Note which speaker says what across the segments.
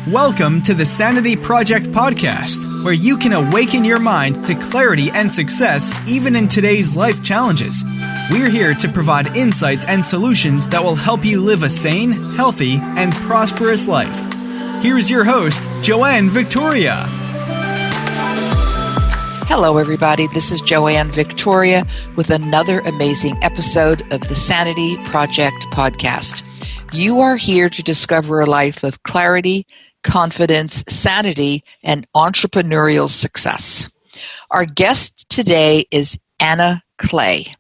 Speaker 1: Welcome to the Sanity Project podcast, where you can awaken your mind to clarity and success even in today's life challenges. We're here to provide insights and solutions that will help you live a sane, healthy, and prosperous life. Here's your host, Joanne Victoria.
Speaker 2: Hello, everybody. This is Joanne Victoria with another amazing episode of the Sanity Project podcast. You are here to discover a life of clarity, confidence, sanity, and entrepreneurial success. Our guest today is Anna Cley.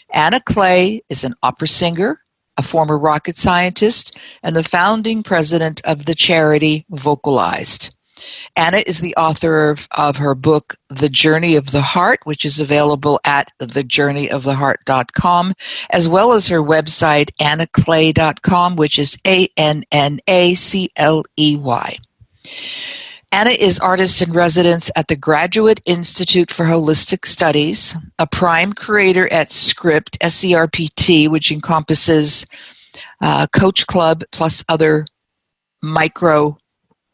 Speaker 2: Anna Cley is an opera singer, a former rocket scientist, and the founding president of the charity Vocalise. Anna is the author of her book, The Journey of the Heart, which is available at thejourneyoftheheart.com, as well as her website, annacley.com, which is ANNACLEY. Anna is artist in residence at the Graduate Institute for Holistic Studies, a prime creator at Script, SCRPT, which encompasses Coach Club plus other micro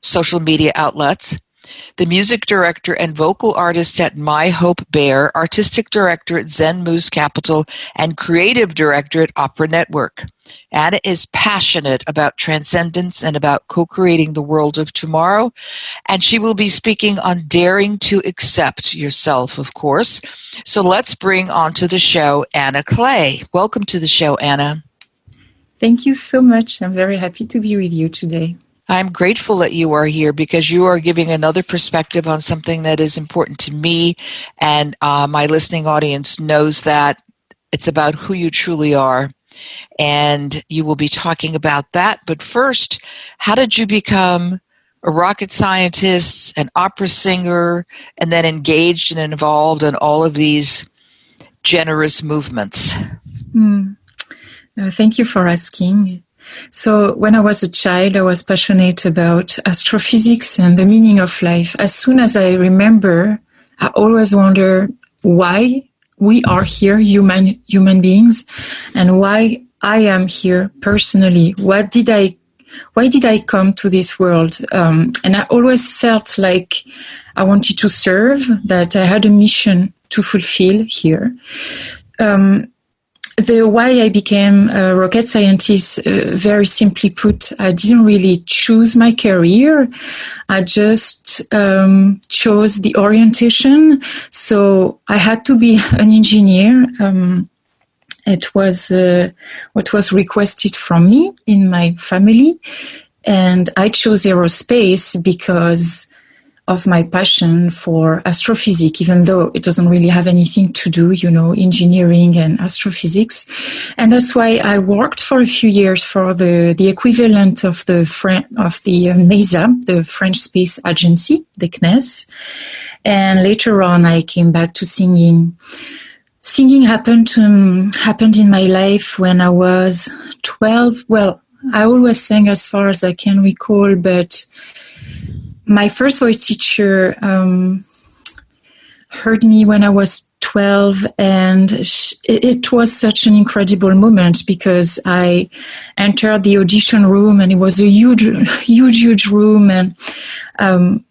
Speaker 2: social media outlets, the music director and vocal artist at My Hope Bear, artistic director at Zen Moose Capital, and creative director at Opera Network. Anna is passionate about transcendence and about co-creating the world of tomorrow, and she will be speaking on daring to accept yourself, of course. So let's bring onto the show Anna Cley. Welcome to the show, Anna.
Speaker 3: Thank you so much. I'm very happy to be with you today.
Speaker 2: I'm grateful that you are here because you are giving another perspective on something that is important to me, and my listening audience knows that it's about who you truly are, and you will be talking about that. But first, how did you become a rocket scientist, an opera singer, and then engaged and involved in all of these generous movements?
Speaker 3: Thank you for asking. So when I was a child, I was passionate about astrophysics and the meaning of life. As soon as I remember, I always wonder why we are here, human beings, and why I am here personally. Why did I come to this world? And I always felt like I wanted to serve, that I had a mission to fulfill here. The why I became a rocket scientist, very simply put, I didn't really choose my career. I just chose the orientation. So I had to be an engineer. It was what was requested from me in my family. And I chose aerospace because of my passion for astrophysics, even though it doesn't really have anything to do, engineering and astrophysics. And that's why I worked for a few years for the equivalent of the NASA, the French Space Agency, the CNES. And later on, I came back to singing. Singing happened in my life when I was 12. Well, I always sang as far as I can recall, but my first voice teacher heard me when I was 12, and it was such an incredible moment because I entered the audition room, and it was a huge room, and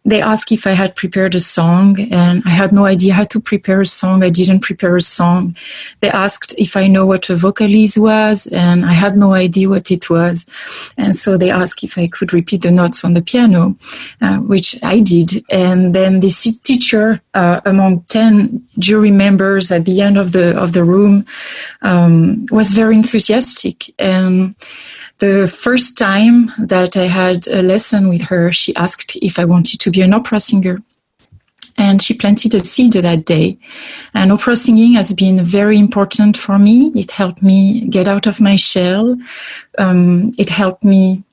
Speaker 3: they asked if I had prepared a song, and I had no idea how to prepare a song. I didn't prepare a song. They asked if I know what a Vocalise was, and I had no idea what it was. And so they asked if I could repeat the notes on the piano, which I did. And then the teacher, among 10 jury members at the end of the room, was very enthusiastic. And the first time that I had a lesson with her, she asked if I wanted to be an opera singer. And she planted a seed that day. And opera singing has been very important for me. It helped me get out of my shell. It helped me,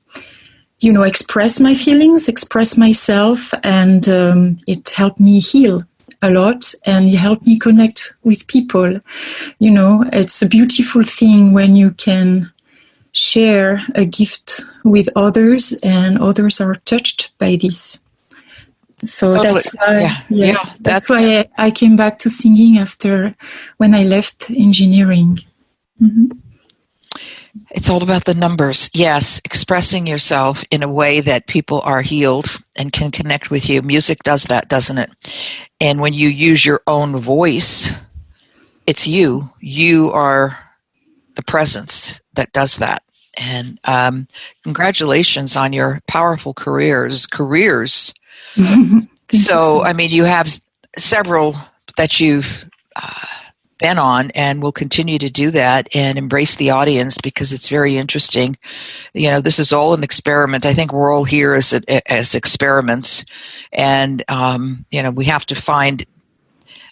Speaker 3: express my feelings, express myself. And it helped me heal a lot. And it helped me connect with people. It's a beautiful thing when you can share a gift with others, and others are touched by this. So totally. That's why I came back to singing when I left engineering. Mm-hmm.
Speaker 2: It's all about the numbers. Yes, expressing yourself in a way that people are healed and can connect with you. Music does that, doesn't it? And when you use your own voice, it's you. You are the presence that does that. And congratulations on your powerful careers. So, I mean, you have several that you've been on and will continue to do that and embrace the audience because it's very interesting. You know, this is all an experiment. I think we're all here as experiments. And, you know, we have to find,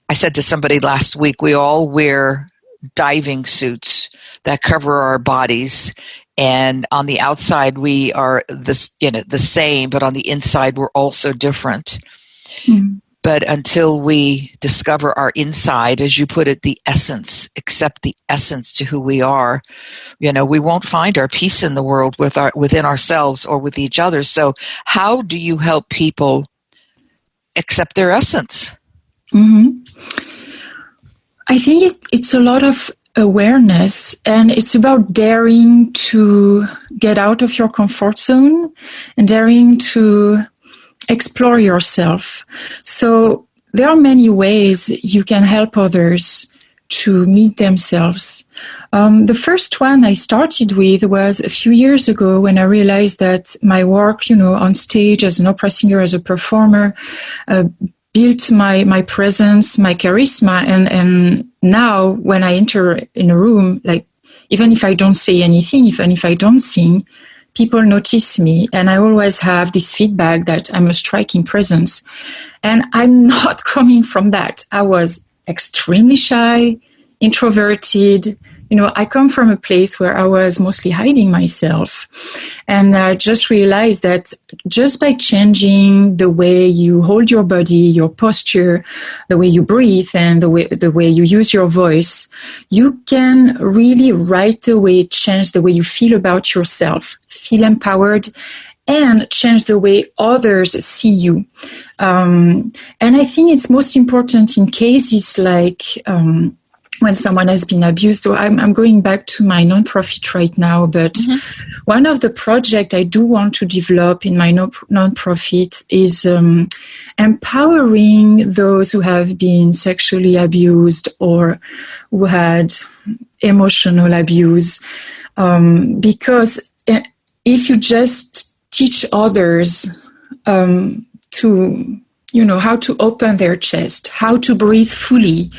Speaker 2: I said to somebody last week, we all wear diving suits that cover our bodies. And on the outside, we are the same, but on the inside, we're also different. Mm-hmm. But until we discover our inside, as you put it, the essence, accept the essence to who we are, you know, we won't find our peace in the world within ourselves or with each other. So how do you help people accept their essence?
Speaker 3: Mm-hmm. I think it's a lot of awareness, and it's about daring to get out of your comfort zone and daring to explore yourself. So there are many ways you can help others to meet themselves. The first one I started with was a few years ago when I realized that my work, you know, on stage as an opera singer, as a performer, built my presence, my charisma, and now when I enter in a room, like even if I don't say anything, even if I don't sing, people notice me, and I always have this feedback that I'm a striking presence. And I'm not coming from that. I was extremely shy, introverted. You know, I come from a place where I was mostly hiding myself. And I just realized that just by changing the way you hold your body, your posture, the way you breathe, and the way you use your voice, you can really right away change the way you feel about yourself, feel empowered, and change the way others see you. And I think it's most important in cases like when someone has been abused. So I'm going back to my nonprofit right now, but one of the projects I do want to develop in my nonprofit is empowering those who have been sexually abused or who had emotional abuse. Because if you just teach others to, you know, how to open their chest, how to breathe fully,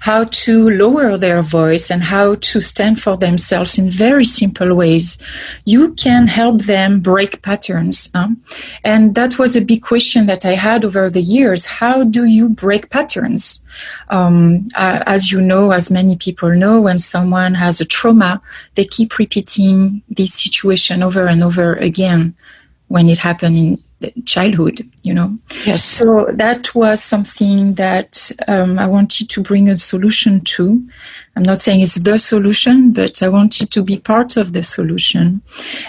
Speaker 3: how to lower their voice, and how to stand for themselves in very simple ways, you can help them break patterns. And that was a big question that I had over the years. How do you break patterns? As you know, as many people know, when someone has a trauma, they keep repeating this situation over and over again when it happened in childhood, you know.
Speaker 2: Yes.
Speaker 3: So that was something that I wanted to bring a solution to. I'm not saying it's the solution, but I wanted to be part of the solution.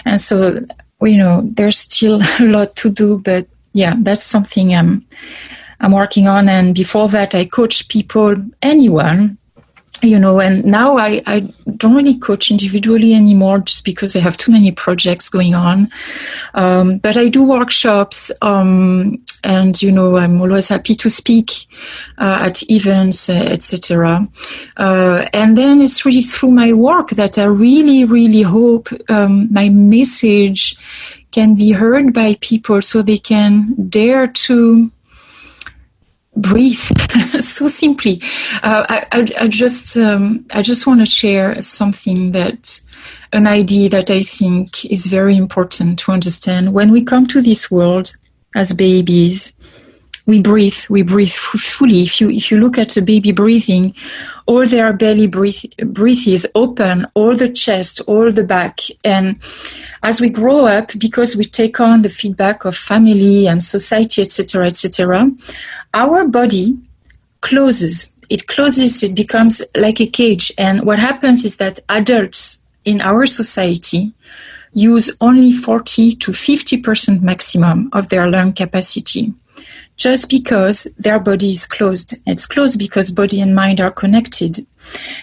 Speaker 3: And so, you know, there's still a lot to do, but yeah, that's something I'm working on. And before that, I coach people, anyone, you know, and now I don't really coach individually anymore just because I have too many projects going on. But I do workshops, and, you know, I'm always happy to speak at events, etc. And then it's really through my work that I really, really hope my message can be heard by people so they can dare to breathe. So simply, I just want to share something an idea that I think is very important to understand. When we come to this world as babies, we breathe fully. If you look at a baby breathing, all their belly breath is open, all the chest, all the back. And as we grow up, because we take on the feedback of family and society, etc., our body closes. It becomes like a cage. And what happens is that adults in our society use only 40 to 50% maximum of their lung capacity, just because their body is closed. It's closed because body and mind are connected.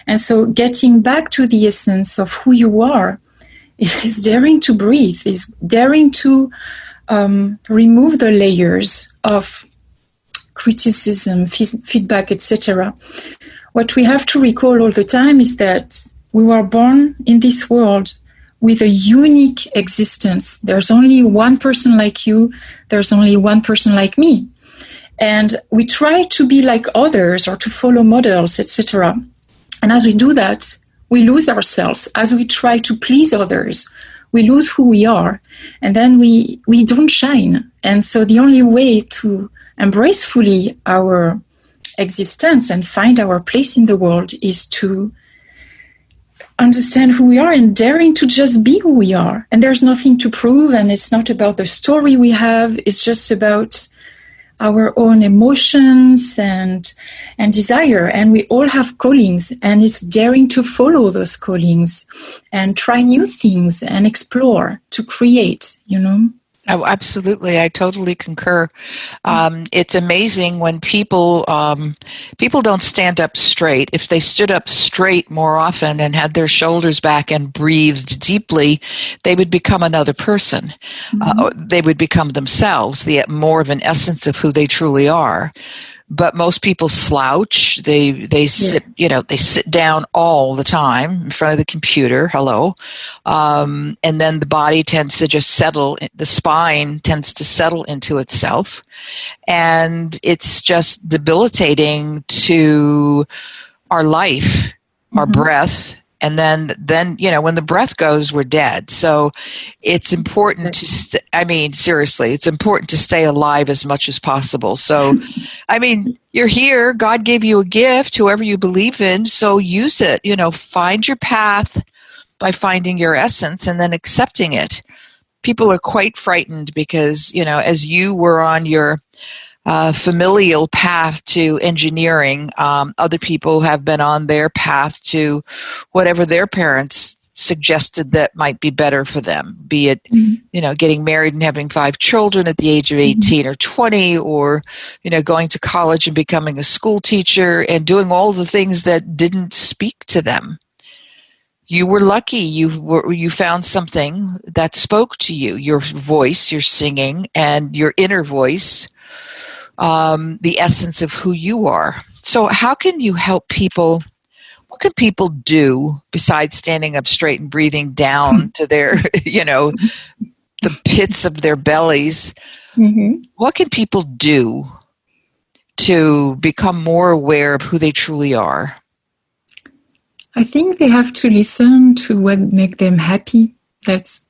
Speaker 3: And so getting back to the essence of who you are is daring to breathe, is daring to remove the layers of criticism, feedback, etc. What we have to recall all the time is that we were born in this world with a unique existence. There's only one person like you. There's only one person like me. And we try to be like others or to follow models, etc. And as we do that, we lose ourselves. As we try to please others, we lose who we are. And then we don't shine. And so the only way to embrace fully our existence and find our place in the world is to understand who we are and daring to just be who we are. And there's nothing to prove, and it's not about the story we have. It's just about our own emotions and desire. And we all have callings, and it's daring to follow those callings and try new things and explore, to create, you know.
Speaker 2: Oh, absolutely. I totally concur. It's amazing when people don't stand up straight. If they stood up straight more often and had their shoulders back and breathed deeply, they would become another person. They would become themselves, more of an essence of who they truly are. But most people slouch. They sit, they sit down all the time in front of the computer. Hello. And then the body tends to just settle. The spine tends to settle into itself. And it's just debilitating to our life, our breath. And then, when the breath goes, we're dead. So it's important seriously, it's important to stay alive as much as possible. So, you're here. God gave you a gift, whoever you believe in. So use it, find your path by finding your essence and then accepting it. People are quite frightened because, as you were on your familial path to engineering, other people have been on their path to whatever their parents suggested that might be better for them, be it, getting married and having 5 children at the age of 18 or 20, or, going to college and becoming a school teacher and doing all the things that didn't speak to them. You were lucky. You found something that spoke to you, your voice, your singing, and your inner voice, the essence of who you are. So how can you help people? What can people do besides standing up straight and breathing down to their, the pits of their bellies? What can people do to become more aware of who they truly are?
Speaker 3: I think they have to listen to what makes them happy. That's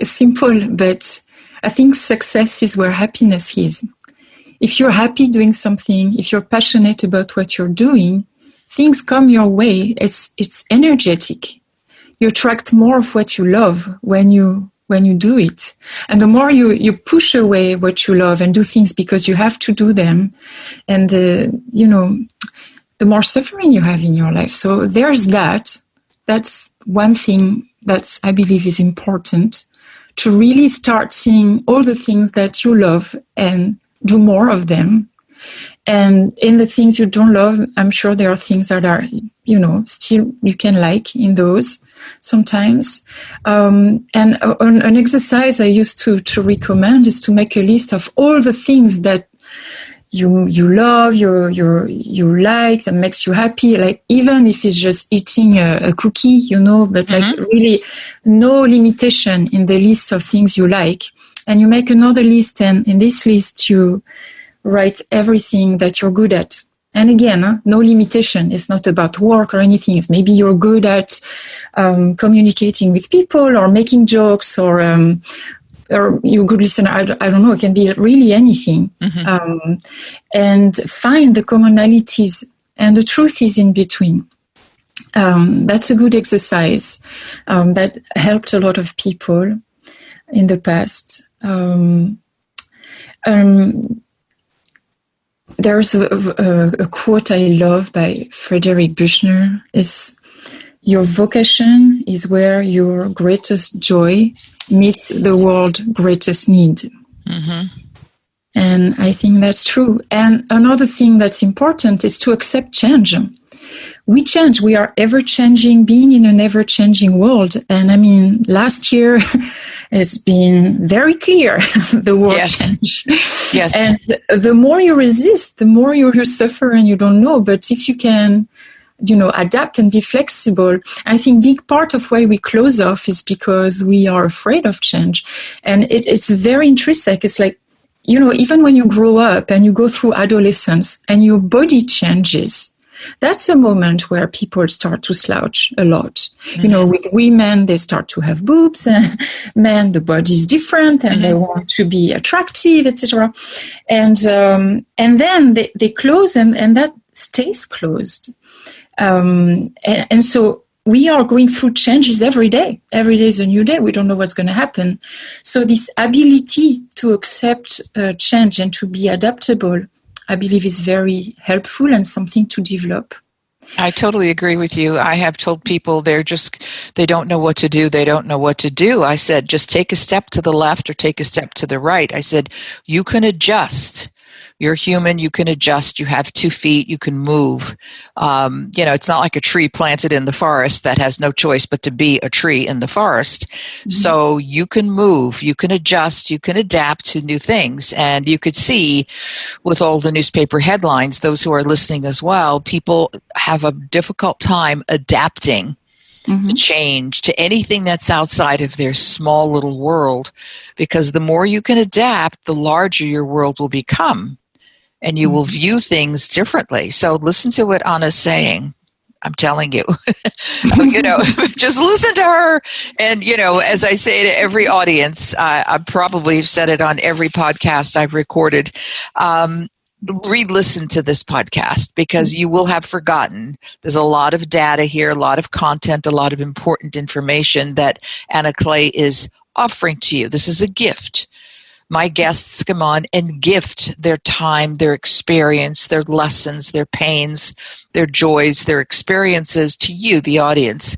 Speaker 3: simple, but I think success is where happiness is. If you're happy doing something, if you're passionate about what you're doing, things come your way. It's energetic. You attract more of what you love when you do it. And the more you push away what you love and do things because you have to do them, and the more suffering you have in your life. So there's that. That's one thing that I believe is important, to really start seeing all the things that you love and do more of them. And in the things you don't love, I'm sure there are things that are, still you can like in those sometimes. And an exercise I used to recommend is to make a list of all the things that you love, you like, that makes you happy. Like, even if it's just eating a cookie, but like really no limitation in the list of things you like. And you make another list, and in this list you write everything that you're good at. And again, no limitation. It's not about work or anything. It's maybe you're good at communicating with people or making jokes, or you're a good listener. I don't know. It can be really anything. And find the commonalities, and the truth is in between. That's a good exercise that helped a lot of people in the past. There's a quote I love by Frederick Buechner. Is, "Your vocation is where your greatest joy meets the world's greatest need." And I think that's true. And another thing that's important is to accept change. we change. We are ever-changing, being in an ever-changing world. And I mean, last year has been very clear, the world changed.
Speaker 2: Yes.
Speaker 3: And the more you resist, the more you suffer and you don't know. But if you can, adapt and be flexible, I think big part of why we close off is because we are afraid of change. And it's very intrinsic. It's like, even when you grow up and you go through adolescence and your body changes, that's a moment where people start to slouch a lot. Mm-hmm. With women, they start to have boobs, and men, the body is different, and they want to be attractive, etc. And then they close, and that stays closed. And so we are going through changes every day. Every day is a new day. We don't know what's going to happen. So this ability to accept change and to be adaptable, I believe, is very helpful and something to develop.
Speaker 2: I totally agree with you. I have told people they don't know what to do. They don't know what to do. I said, just take a step to the left or take a step to the right. I said, you can adjust. You're human. You can adjust. You have 2 feet. You can move. It's not like a tree planted in the forest that has no choice but to be a tree in the forest. Mm-hmm. So you can move. You can adjust. You can adapt to new things. And you could see with all the newspaper headlines, those who are listening as well, people have a difficult time adapting to change, to anything that's outside of their small little world, because the more you can adapt, the larger your world will become, and you will view things differently. So listen to what Anna's saying. I'm telling you, just listen to her. And, as I say to every audience, I probably have said it on every podcast I've recorded, re-listen to this podcast, because you will have forgotten. There's a lot of data here, a lot of content, a lot of important information that Anna Cley is offering to you. This is a gift. My guests come on and gift their time, their experience, their lessons, their pains, their joys, their experiences to you, the audience.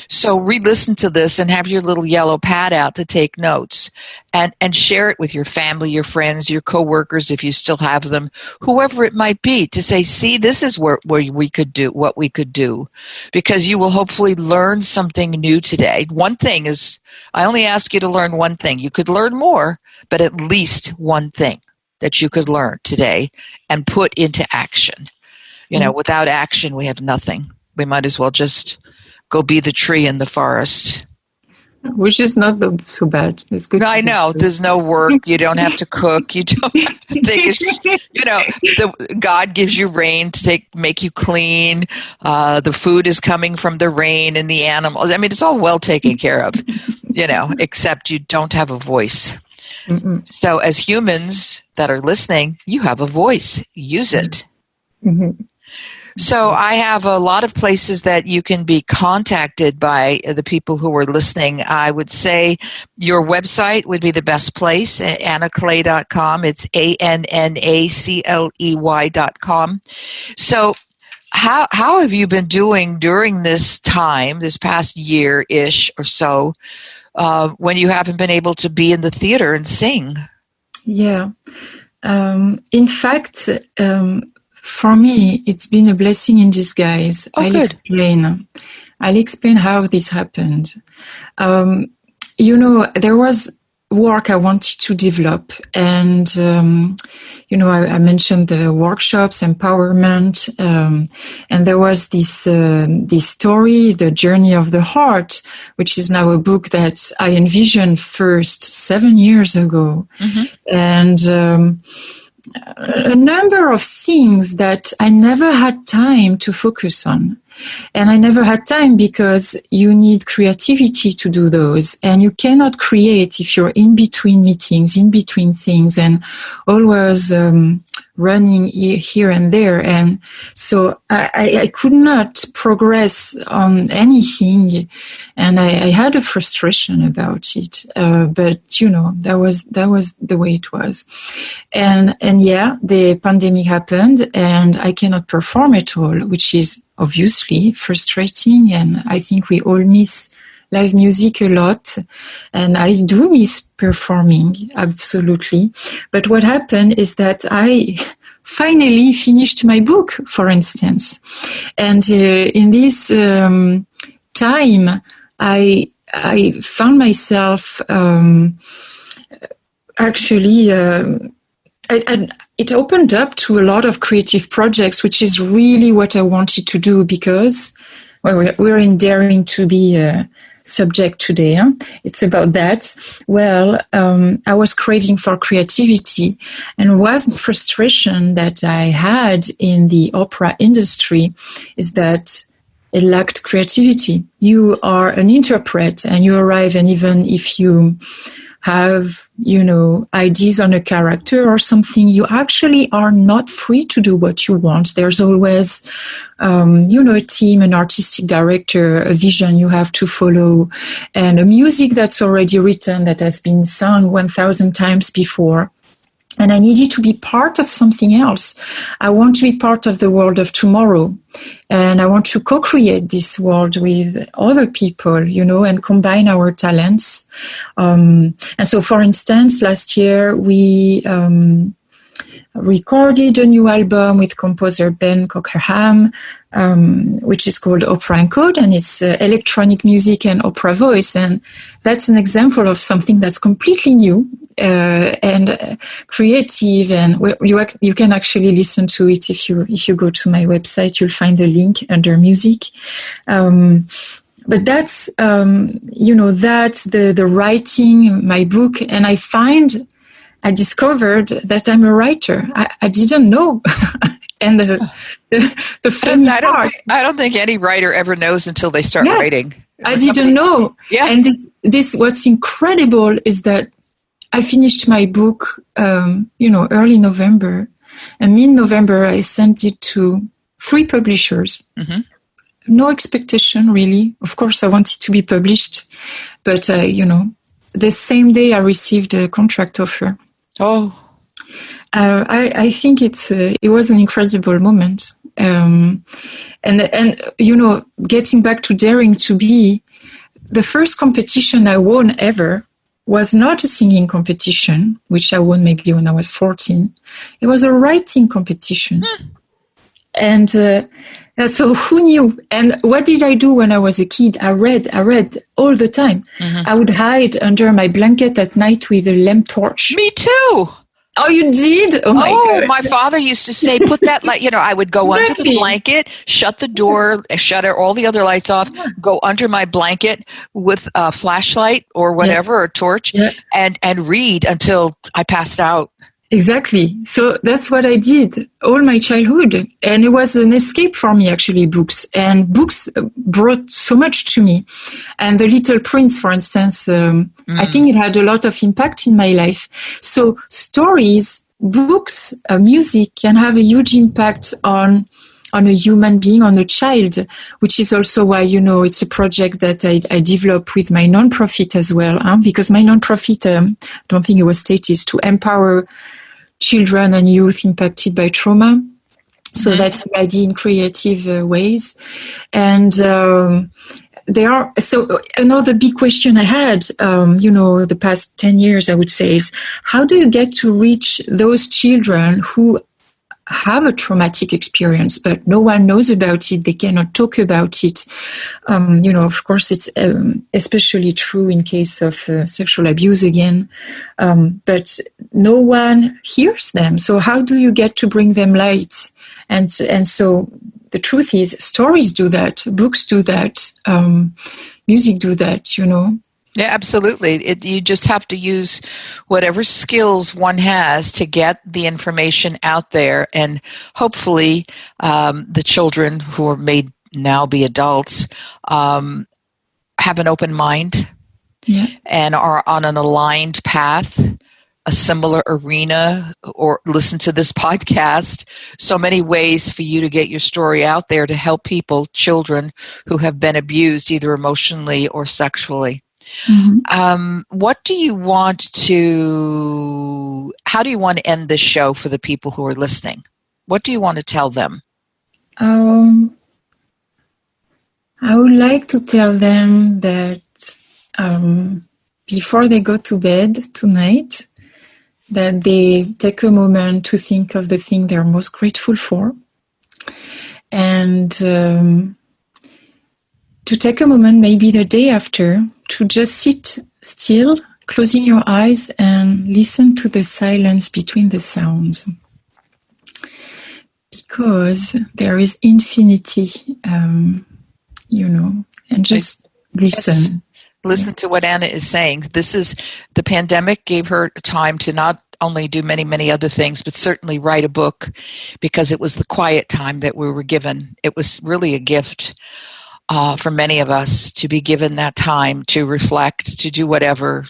Speaker 2: So re-listen to this and have your little yellow pad out to take notes, and share it with your family, your friends, your coworkers, if you still have them, whoever it might be, to say, see, this is where we could do what we could do, because you will hopefully learn something new today. One thing is, I only ask you to learn one thing. You could learn more, but at least one thing that you could learn today and put into action. Without action, we have nothing. We might as well just go be the tree in the forest.
Speaker 3: Which is not so bad. It's good.
Speaker 2: I know. There's no work. You don't have to cook. You don't have to take God gives you rain to make you clean. The food is coming from the rain and the animals. I mean, it's all well taken care of, except you don't have a voice. Mm-mm. So as humans that are listening, you have a voice. Use it. Mm-hmm. So I have a lot of places that you can be contacted by the people who are listening. I would say your website would be the best place, annacley.com. It's ANNACLEY.com. So how have you been doing during this time, this past year-ish or so, when you haven't been able to be in the theater and sing?
Speaker 3: Yeah. In fact, for me, it's been a blessing in disguise. I'll explain how this happened. There was work I wanted to develop, and I mentioned the workshops, empowerment, and there was this story, The Journey of the Heart, which is now a book that I envisioned first 7 years ago, and a number of things that I never had time to focus on. And I never had time because you need creativity to do those. And you cannot create if you're in between meetings, in between things, and always running here and there. And so I could not progress on anything. And I had a frustration about it. But, that was the way it was. And the pandemic happened and I cannot perform at all, which is obviously frustrating, and I think we all miss live music a lot, and I do miss performing, absolutely. But what happened is that I finally finished my book, for instance. And in this time, I found myself it opened up to a lot of creative projects, which is really what I wanted to do, because we're in Daring to Be subject today. Huh? It's about that. Well, I was craving for creativity, and one frustration that I had in the opera industry is that it lacked creativity. You are an interpret and you arrive, and even if you have, ideas on a character or something, you actually are not free to do what you want. There's always, a team, an artistic director, a vision you have to follow, and a music that's already written, that has been sung 1,000 times before. And I needed to be part of something else. I want to be part of the world of tomorrow. And I want to co-create this world with other people, and combine our talents. And so, for instance, last year we recorded a new album with composer Ben Cockerham, which is called Opera and Code, and it's electronic music and opera voice. And that's an example of something that's completely new and creative. And you can actually listen to it if you go to my website. You'll find the link under music. But that's that's the writing my book, and I discovered that I'm a writer. I didn't know. And the funny part,
Speaker 2: I don't think any writer ever knows until they start writing.
Speaker 3: I didn't know. Yeah. And this what's incredible is that I finished my book, early November, and mid-November I sent it to 3 publishers. Mm-hmm. No expectation, really. Of course, I wanted to be published, but the same day I received a contract offer.
Speaker 2: Oh,
Speaker 3: I think it was an incredible moment. And getting back to Daring to Be, the first competition I won ever was not a singing competition, which I won maybe when I was 14. It was a writing competition. And so who knew? And what did I do when I was a kid? I read all the time. Mm-hmm. I would hide under my blanket at night with a lamp torch.
Speaker 2: Me too.
Speaker 3: Oh, you did? Oh, my God.
Speaker 2: My father used to say, put that light, I would go under the blanket, shut the door, shut all the other lights off, go under my blanket with a flashlight or whatever, or torch, and read until I passed out.
Speaker 3: Exactly. So that's what I did all my childhood. And it was an escape for me, actually, books. And books brought so much to me. And The Little Prince, for instance, I think it had a lot of impact in my life. So stories, books, music can have a huge impact on a human being, on a child, which is also why, it's a project that I develop with my nonprofit as well. Because my nonprofit, I don't think it was stated, is to empower children and youth impacted by trauma. So that's the idea in creative ways. And so another big question I had, the past 10 years, I would say, is how do you get to reach those children who have a traumatic experience, but no one knows about it. They cannot talk about it. Of course, it's especially true in case of sexual abuse again. But no one hears them. So how do you get to bring them light? And so the truth is, stories do that, books do that, music do that.
Speaker 2: Yeah, absolutely. You just have to use whatever skills one has to get the information out there, and hopefully the children who are made now be adults have an open mind and are on an aligned path, a similar arena, or listen to this podcast. So many ways for you to get your story out there to help people, children who have been abused either emotionally or sexually. Mm-hmm. How do you want to end this show for the people who are listening? What do you want to tell them?
Speaker 3: I would like to tell them that before they go to bed tonight, that they take a moment to think of the thing they're most grateful for, and to take a moment maybe the day after to just sit still, closing your eyes and listen to the silence between the sounds. Because there is infinity, and just listen.
Speaker 2: Yes. Listen to what Anna is saying. The pandemic gave her time to not only do many, many other things, but certainly write a book, because it was the quiet time that we were given. It was really a gift for many of us to be given that time to reflect, to do whatever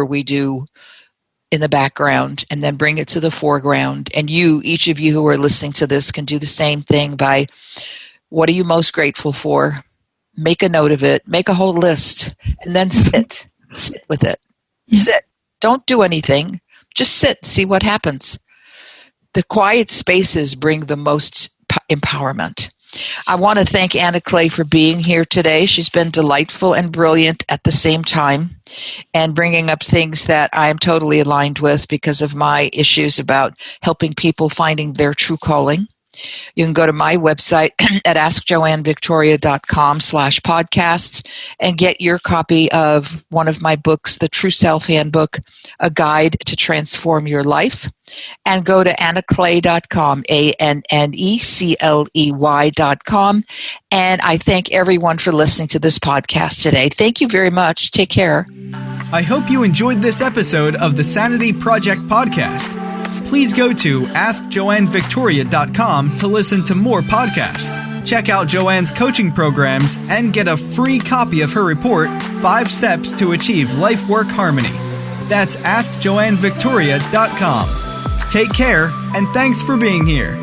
Speaker 2: we do in the background, and then bring it to the foreground. And each of you who are listening to this, can do the same thing by, what are you most grateful for? Make a note of it, make a whole list, and then sit with it. Sit. Don't do anything. Just sit, see what happens. The quiet spaces bring the most empowerment. I want to thank Anna Cley for being here today. She's been delightful and brilliant at the same time, and bringing up things that I am totally aligned with because of my issues about helping people finding their true calling. You can go to my website at askjoannevictoria.com/podcasts and get your copy of one of my books, The True Self Handbook, A Guide to Transform Your Life. And go to annacley.com, ANNECLEY.com. And I thank everyone for listening to this podcast today. Thank you very much. Take care.
Speaker 1: I hope you enjoyed this episode of the Sanity Project podcast. Please go to AskJoanneVictoria.com to listen to more podcasts. Check out Joanne's coaching programs and get a free copy of her report, 5 Steps to Achieve Life-Work Harmony. That's AskJoanneVictoria.com. Take care, and thanks for being here.